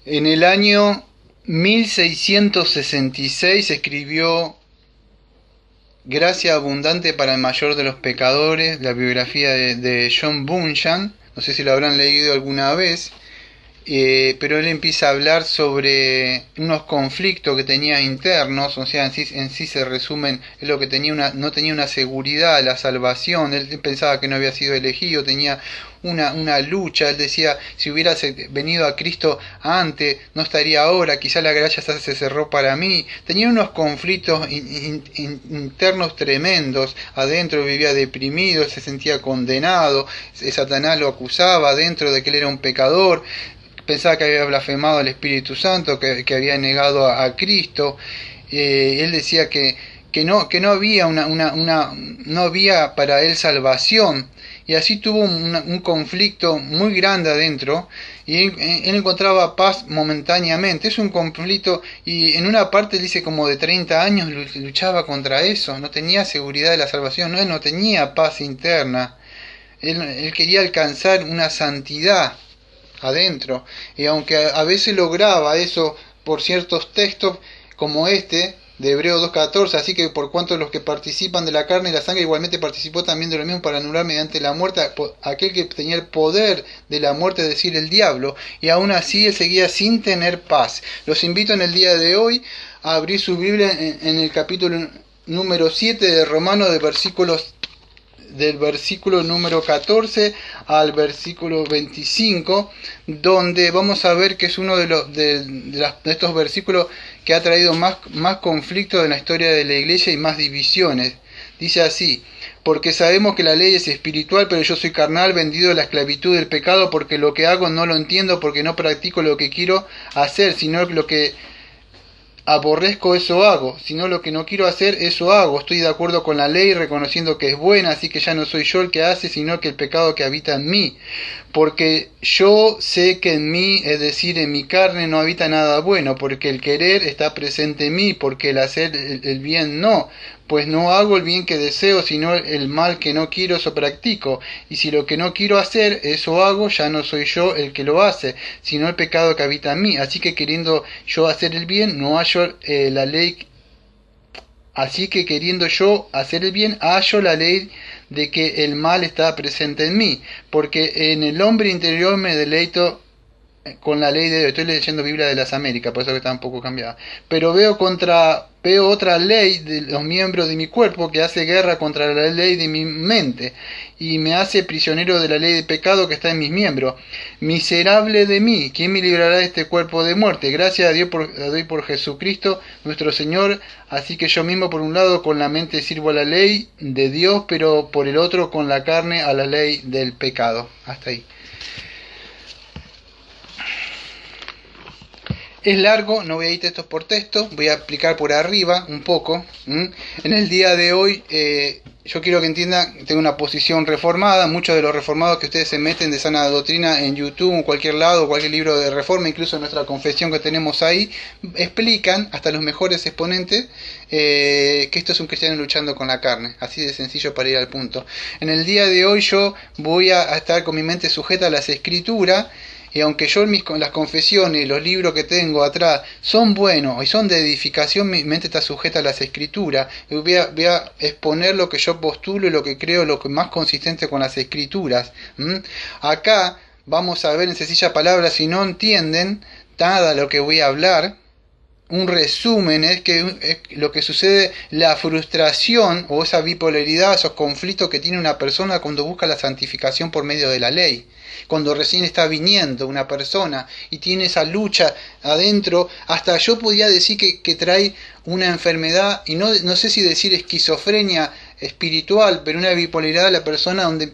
En el año 1666 escribió Gracia abundante para el mayor de los pecadores, la biografía de John Bunyan. No sé si lo habrán leído alguna vez. Pero él empieza a hablar sobre unos conflictos que tenía internos, o sea, en sí se resumen, es lo que no tenía una seguridad de la salvación. Él pensaba que no había sido elegido, tenía una lucha. Él decía, si hubiera venido a Cristo antes, no estaría ahora, quizá la gracia se cerró para mí. Tenía unos conflictos internos tremendos, adentro vivía deprimido, se sentía condenado, Satanás lo acusaba adentro de que él era un pecador, pensaba que había blasfemado al Espíritu Santo, que había negado a Cristo. Él decía que no había no había para él salvación, y así tuvo un conflicto muy grande adentro, y él encontraba paz momentáneamente. Es un conflicto, y en una parte dice como de 30 años luchaba contra eso, no tenía seguridad de la salvación, no, él no tenía paz interna, él quería alcanzar una santidad adentro, y aunque a veces lograba eso por ciertos textos como este de Hebreos 2.14, así que por cuanto los que participan de la carne y la sangre, igualmente participó también de lo mismo para anular mediante la muerte aquel que tenía el poder de la muerte, es decir, el diablo, y aún así él seguía sin tener paz. Los invito en el día de hoy a abrir su Biblia en el capítulo número 7 de Romanos, del versículo número 14 al versículo 25, donde vamos a ver que es uno de estos versículos que ha traído más conflictos en la historia de la iglesia y más divisiones. Dice así: porque sabemos que la ley es espiritual, pero yo soy carnal, vendido a la esclavitud del pecado, porque lo que hago no lo entiendo, porque no practico lo que quiero hacer, sino lo que aborrezco, eso hago, sino lo que no quiero hacer, eso hago. Estoy de acuerdo con la ley, reconociendo que es buena, así que ya no soy yo el que hace, sino que el pecado que habita en mí. Porque yo sé que en mí, es decir, en mi carne, no habita nada bueno, porque el querer está presente en mí, porque el hacer el bien no. Pues no hago el bien que deseo, sino el mal que no quiero, eso practico. Y si lo que no quiero hacer, eso hago, ya no soy yo el que lo hace, sino el pecado que habita en mí. Así que queriendo yo hacer el bien, no hallo la ley. Así que queriendo yo hacer el bien, hallo la ley de que el mal está presente en mí. Porque en el hombre interior me deleito con la ley de Dios. Estoy leyendo Biblia de las Américas, por eso que está un poco cambiada. Pero veo otra ley de los miembros de mi cuerpo que hace guerra contra la ley de mi mente y me hace prisionero de la ley de pecado que está en mis miembros. Miserable de mí, ¿quién me librará de este cuerpo de muerte? Gracias a Dios doy por Jesucristo nuestro Señor. Así que yo mismo por un lado con la mente sirvo a la ley de Dios, pero por el otro con la carne a la ley del pecado. Hasta ahí. Es largo, no voy a ir texto por texto, voy a explicar por arriba un poco. En el día de hoy, yo quiero que entiendan, tengo una posición reformada. Muchos de los reformados que ustedes se meten de sana doctrina en YouTube, en cualquier lado, cualquier libro de reforma, incluso en nuestra confesión que tenemos ahí, explican, hasta los mejores exponentes, que esto es un cristiano luchando con la carne. Así de sencillo para ir al punto. En el día de hoy yo voy a estar con mi mente sujeta a las escrituras. Y aunque yo las confesiones y los libros que tengo atrás son buenos y son de edificación, mi mente está sujeta a las escrituras. Y voy a exponer lo que yo postulo y lo que creo, lo que más consistente con las escrituras. Acá vamos a ver en sencillas palabras, si no entienden nada lo que voy a hablar, un resumen es lo que sucede, la frustración o esa bipolaridad, esos conflictos que tiene una persona cuando busca la santificación por medio de la ley. Cuando recién está viniendo una persona y tiene esa lucha adentro, hasta yo podía decir que trae una enfermedad, y no sé si decir esquizofrenia espiritual, pero una bipolaridad de la persona donde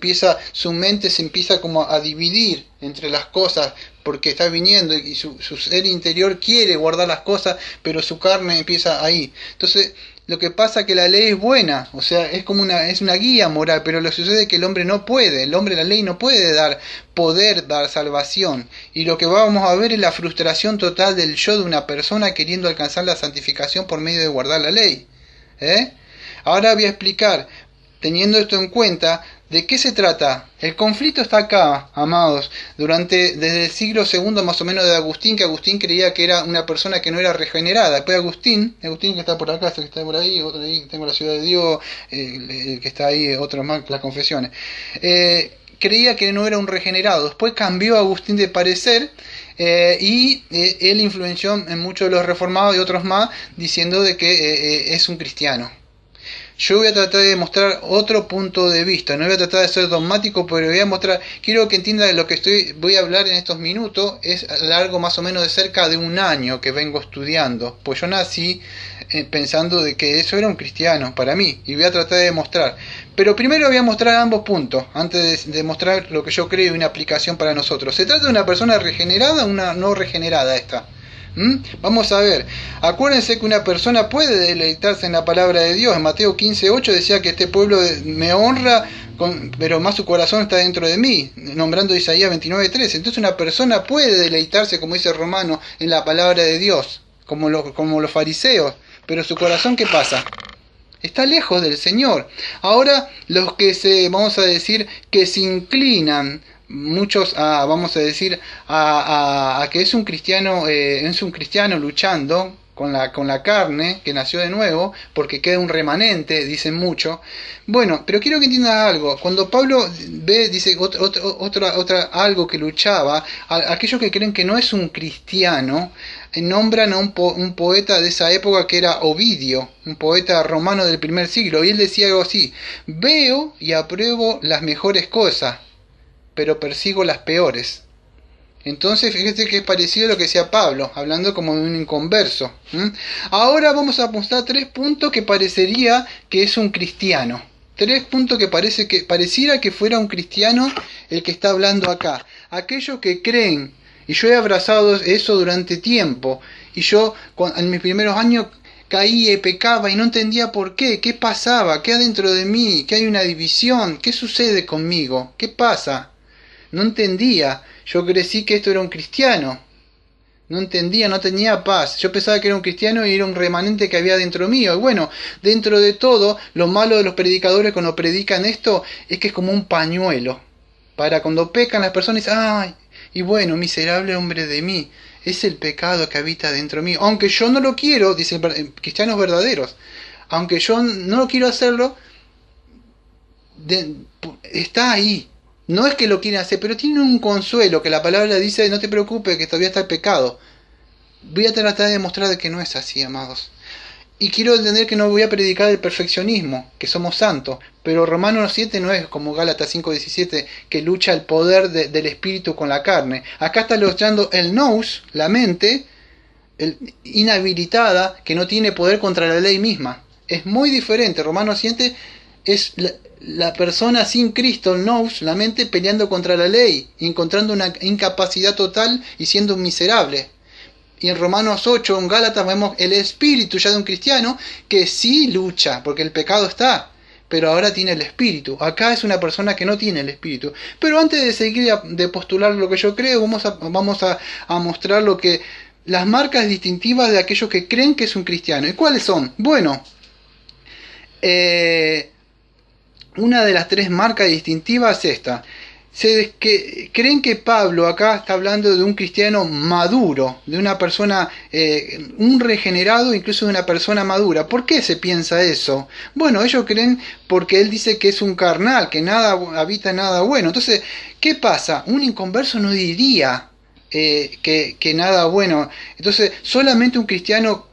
su mente se empieza como a dividir entre las cosas, porque está viniendo y su ser interior quiere guardar las cosas, pero su carne empieza ahí. Entonces, lo que pasa es que la ley es buena, o sea, es una guía moral, pero lo que sucede es que el hombre no puede, la ley no puede dar salvación, y lo que vamos a ver es la frustración total del yo de una persona queriendo alcanzar la santificación por medio de guardar la ley. Ahora voy a explicar, teniendo esto en cuenta, ¿De qué se trata? El conflicto está acá, amados, desde el siglo segundo más o menos de Agustín, que Agustín creía que era una persona que no era regenerada. Después Agustín que está por acá, que está por ahí, otro ahí, tengo la Ciudad de Dios, el que está ahí, otro más, las confesiones. Creía que no era un regenerado. Después cambió Agustín de parecer, y él influenció en muchos de los reformados y otros más, diciendo de que es un cristiano. Yo voy a tratar de mostrar otro punto de vista, no voy a tratar de ser dogmático, pero voy a mostrar, quiero que entiendan lo que voy a hablar en estos minutos, es largo más o menos de cerca de un año que vengo estudiando, pues yo nací pensando de que eso era un cristiano para mí, y voy a tratar de mostrar. Pero primero voy a mostrar ambos puntos, antes de mostrar lo que yo creo y una aplicación para nosotros. ¿Se trata de una persona regenerada o una no regenerada esta? Vamos a ver, acuérdense que una persona puede deleitarse en la palabra de Dios. En Mateo 15:8 decía que este pueblo me honra, pero más su corazón está dentro de mí, nombrando Isaías 29:13. Entonces una persona puede deleitarse, como dice Romano, en la palabra de Dios, como los fariseos, pero su corazón, ¿qué pasa? Está lejos del Señor. Ahora los que vamos a decir, que se inclinan muchos vamos a decir a que es un cristiano luchando con la carne que nació de nuevo, porque queda un remanente, dicen mucho. Bueno, pero quiero que entiendan algo. Cuando Pablo dice algo que luchaba, aquellos que creen que no es un cristiano, nombran a un poeta de esa época que era Ovidio, un poeta romano del primer siglo, y él decía algo así: veo y apruebo las mejores cosas, pero persigo las peores. Entonces fíjate que es parecido a lo que decía Pablo, hablando como de un inconverso. Ahora vamos a mostrar 3 puntos que parecería que es un cristiano. 3 puntos que pareciera que fuera un cristiano el que está hablando acá. Aquellos que creen, y yo he abrazado eso durante tiempo, y yo en mis primeros años caía, pecaba y no entendía por qué pasaba, qué adentro de mí, que hay una división, qué sucede conmigo, qué pasa. No entendía. Yo crecí que esto era un cristiano. No entendía, no tenía paz. Yo pensaba que era un cristiano y era un remanente que había dentro mío. Y bueno, dentro de todo, lo malo de los predicadores cuando predican esto es que es como un pañuelo. Para cuando pecan las personas, ¡ay! Y bueno, miserable hombre de mí. Es el pecado que habita dentro mío. Aunque yo no lo quiero, dicen cristianos verdaderos. Aunque yo no lo quiero hacerlo, está ahí. No es que lo quieren hacer, pero tiene un consuelo, que la palabra dice: no te preocupes, que todavía está el pecado. Voy a tratar de demostrar que no es así, amados. Y quiero entender que no voy a predicar el perfeccionismo, que somos santos. Pero Romanos 7 no es como Gálatas 5:17, que lucha el poder del espíritu con la carne. Acá está luchando el nous, la mente, inhabilitada, que no tiene poder contra la ley misma. Es muy diferente. Romanos 7 es la persona sin Cristo, el nous, la mente, peleando contra la ley, encontrando una incapacidad total y siendo un miserable. Y en Romanos 8, en Gálatas, vemos el espíritu ya de un cristiano que sí lucha, porque el pecado está, pero ahora tiene el espíritu. Acá es una persona que no tiene el espíritu. Pero antes de seguir de postular lo que yo creo, vamos a mostrar las marcas distintivas de aquellos que creen que es un cristiano. ¿Y cuáles son? Bueno, una de las 3 marcas distintivas es esta. Creen que Pablo acá está hablando de un cristiano maduro, de una persona, un regenerado, incluso de una persona madura. ¿Por qué se piensa eso? Bueno, ellos creen porque él dice que es un carnal, que nada habita nada bueno. Entonces, ¿qué pasa? Un inconverso no diría que nada bueno. Entonces, solamente un cristiano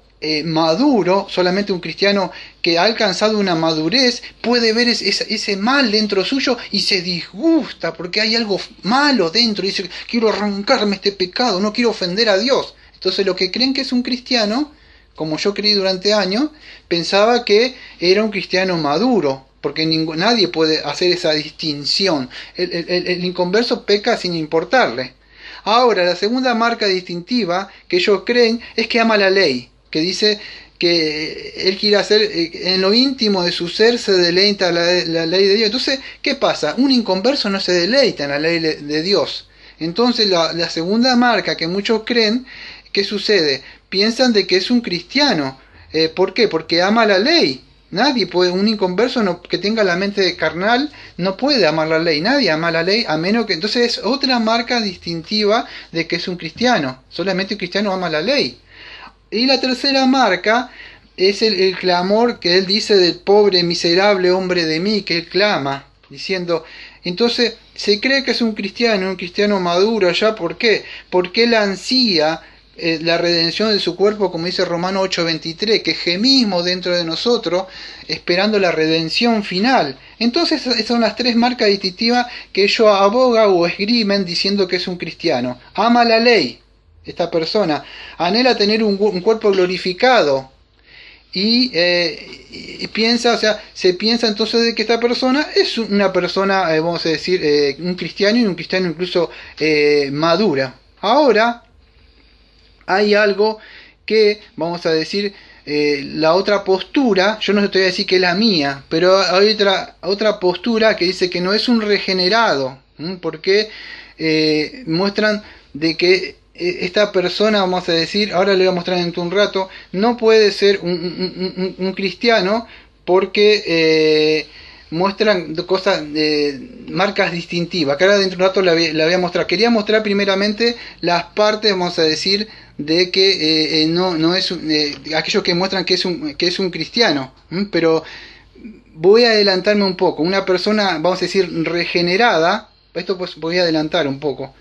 maduro, solamente un cristiano que ha alcanzado una madurez puede ver ese mal dentro suyo y se disgusta porque hay algo malo dentro y dice: quiero arrancarme este pecado, no quiero ofender a Dios. Entonces, lo que creen que es un cristiano, como yo creí durante años, pensaba que era un cristiano maduro, porque nadie puede hacer esa distinción. El inconverso peca sin importarle. Ahora, la segunda marca distintiva que ellos creen es que ama la ley, que dice que él quiere hacer, en lo íntimo de su ser se deleita la ley de Dios. Entonces, ¿qué pasa? Un inconverso no se deleita en la ley de Dios. Entonces, la segunda marca que muchos creen, ¿qué sucede? Piensan de que es un cristiano. ¿Por qué? Porque ama la ley. Nadie puede, un inconverso que tenga la mente carnal no puede amar la ley. Nadie ama la ley a menos que... Entonces es otra marca distintiva de que es un cristiano. Solamente un cristiano ama la ley. Y la tercera marca es el clamor que él dice del pobre miserable hombre de mí, que él clama, diciendo... Entonces se cree que es un cristiano maduro ya. ¿Por qué? Porque él ansía la redención de su cuerpo, como dice Romanos 8:23, que gemimos dentro de nosotros esperando la redención final. Entonces esas son las tres marcas distintivas que ellos abogan o esgrimen diciendo que es un cristiano. Ama la ley, esta persona, anhela tener un cuerpo glorificado, y piensa, o sea, se piensa entonces de que esta persona es una persona, vamos a decir, un cristiano, y un cristiano incluso madura. Ahora hay algo que, vamos a decir, la otra postura, yo no estoy a decir que es la mía, pero hay otra postura que dice que no es un regenerado, porque muestran de que esta persona, vamos a decir, ahora le voy a mostrar dentro de un rato, no puede ser un cristiano porque muestran cosas, marcas distintivas. Que ahora dentro de un rato la voy a mostrar. Quería mostrar primeramente las partes, vamos a decir, de que no es aquellos que muestran que es un cristiano, pero voy a adelantarme un poco. Una persona, vamos a decir, regenerada, esto pues voy a adelantar un poco,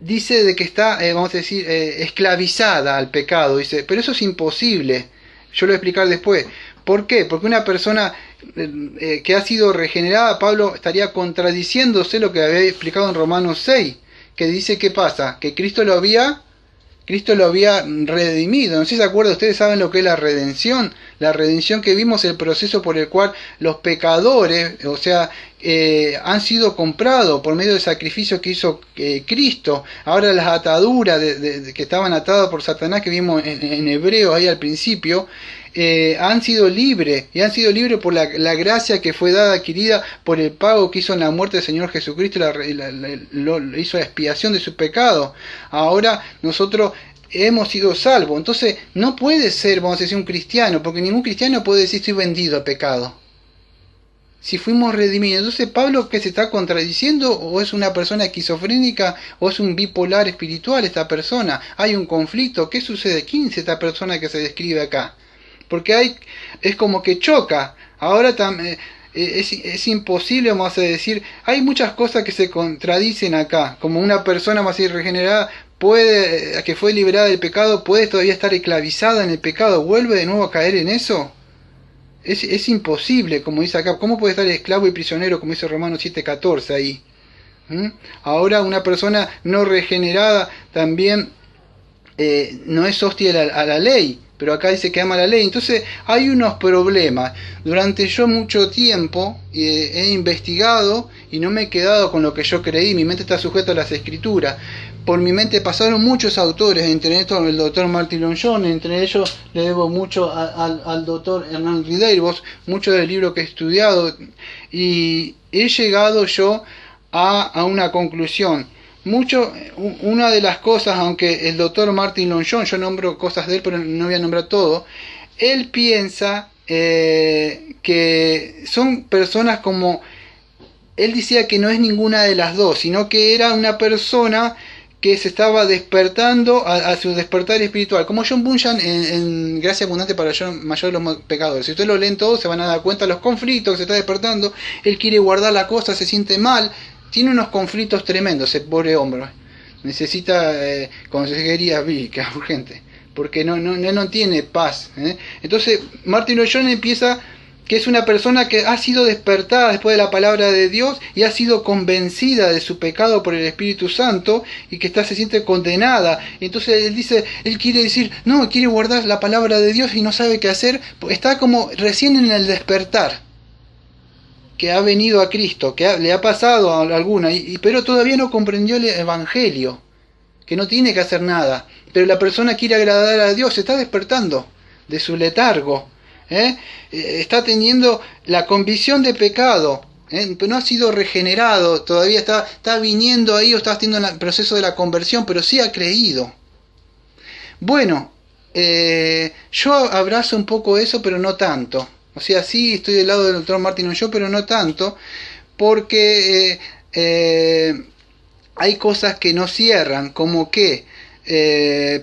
dice de que está, vamos a decir, esclavizada al pecado. Dice, pero eso es imposible. Yo lo voy a explicar después. ¿Por qué? Porque una persona que ha sido regenerada, Pablo estaría contradiciéndose lo que había explicado en Romanos 6, que dice, ¿qué pasa? Que Cristo lo había redimido. No sé si se acuerdan, ustedes saben lo que es la redención. La redención que vimos, el proceso por el cual los pecadores, o sea, han sido comprados por medio del sacrificio que hizo Cristo. Ahora las ataduras que estaban atadas por Satanás, que vimos en Hebreo ahí al principio, han sido libres, y han sido libres por la gracia que fue dada, adquirida por el pago que hizo en la muerte del Señor Jesucristo, hizo la expiación de su pecado. Ahora nosotros hemos sido salvos. Entonces no puede ser, vamos a decir, un cristiano, porque ningún cristiano puede decir estoy vendido a pecado si fuimos redimidos. Entonces Pablo, ¿qué se está contradiciendo? ¿O es una persona esquizofrénica? ¿O es un bipolar espiritual esta persona? ¿Hay un conflicto? ¿Qué sucede? ¿Quién es esta persona que se describe acá? Porque es como que choca. Ahora es imposible, vamos a decir, hay muchas cosas que se contradicen acá. Como una persona, vamos a decir, regenerada, que fue liberada del pecado, puede todavía estar esclavizada en el pecado, vuelve de nuevo a caer en eso. Es imposible, como dice acá. ¿Cómo puede estar esclavo y prisionero, como dice Romanos 7:14 ahí? Ahora una persona no regenerada también no es hostil a la ley, pero acá dice que ama la ley. Entonces hay unos problemas. Durante yo mucho tiempo he investigado y no me he quedado con lo que yo creí. Mi mente está sujeta a las escrituras. Por mi mente pasaron muchos autores, entre estos el doctor Martin Lloyd-Jones, entre ellos le debo mucho al doctor Hernán Rideiros, mucho del libro que he estudiado, y he llegado yo a una conclusión. Una de las cosas, aunque el doctor Martin Lloyd-Jones, yo nombro cosas de él, pero no voy a nombrar todo, él piensa que son personas como, él decía que no es ninguna de las dos, sino que era una persona que se estaba despertando a su despertar espiritual, como John Bunyan en Gracia Abundante para el Mayor de los Pecadores. Si ustedes lo leen todo, se van a dar cuenta de los conflictos que se está despertando. Él quiere guardar la cosa, se siente mal, tiene unos conflictos tremendos, el pobre hombre. Necesita consejería bíblica urgente, porque no tiene paz. Entonces Martin Lloyd-Jones empieza que es una persona que ha sido despertada después de la palabra de Dios y ha sido convencida de su pecado por el Espíritu Santo, y que se siente condenada. Y entonces él quiere decir, no, quiere guardar la palabra de Dios y no sabe qué hacer. Está como recién en el despertar, que ha venido a Cristo, que le ha pasado a alguna, pero todavía no comprendió el Evangelio, que no tiene que hacer nada. Pero la persona quiere agradar a Dios, se está despertando de su letargo. Está teniendo la convicción de pecado, pero no ha sido regenerado, todavía está viniendo ahí, o está haciendo el proceso de la conversión, pero sí ha creído. Bueno, Yo abrazo un poco eso, pero no tanto. O sea, sí estoy del lado del doctor Martin yo, pero no tanto, porque hay cosas que no cierran, como que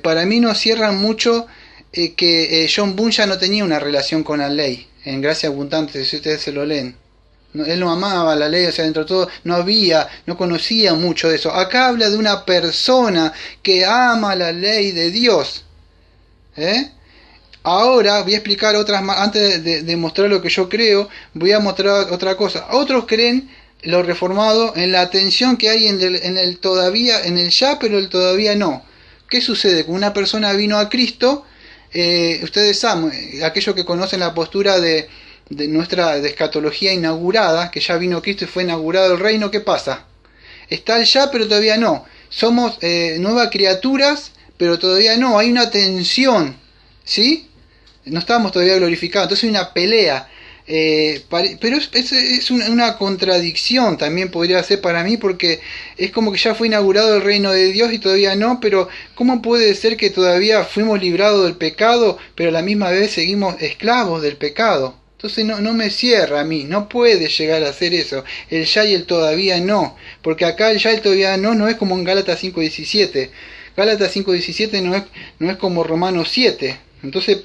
para mí no cierran mucho que John Bunyan ya no tenía una relación con la ley, en Gracia Abundante, si ustedes se lo leen. No, él no amaba la ley, o sea, dentro de todo no conocía mucho de eso. Acá habla de una persona que ama la ley de Dios. ¿Eh? Ahora voy a explicar otras más, antes de mostrar lo que yo creo, voy a mostrar otra cosa. Otros creen, los reformados, en la tensión que hay en el todavía, en el ya, pero el todavía no. ¿Qué sucede? Cuando una persona vino a Cristo, ustedes saben, aquellos que conocen la postura de nuestra de escatología inaugurada, que ya vino Cristo y fue inaugurado el reino, ¿qué pasa? Está el ya, pero todavía no. Somos nuevas criaturas, pero todavía no. Hay una tensión, ¿sí? No estamos todavía glorificados, entonces hay una pelea. Pero es una contradicción también podría ser para mí, porque es como que ya fue inaugurado el reino de Dios y todavía no, pero ¿cómo puede ser que todavía fuimos librados del pecado, pero a la misma vez seguimos esclavos del pecado? Entonces no me cierra a mí, no puede llegar a hacer eso, el ya y el todavía no, porque acá el ya y el todavía no es como en Gálatas 5:17, Gálatas 5:17 no es como Romanos 7, entonces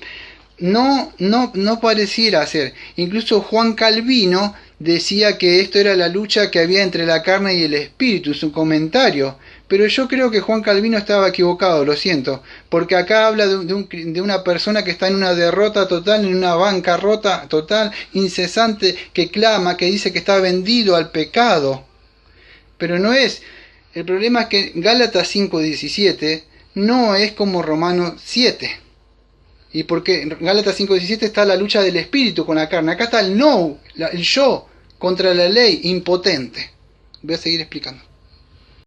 no pareciera ser. Incluso Juan Calvino decía que esto era la lucha que había entre la carne y el espíritu, en su comentario. Pero yo creo que Juan Calvino estaba equivocado, lo siento. Porque acá habla de una persona que está en una derrota total, en una bancarrota total, incesante, que clama, que dice que está vendido al pecado. Pero no es. El problema es que Gálatas 5:17 no es como Romanos 7. Y porque en Gálatas 5:17 está la lucha del espíritu con la carne. Acá está el no, el yo, contra la ley, impotente. Voy a seguir explicando.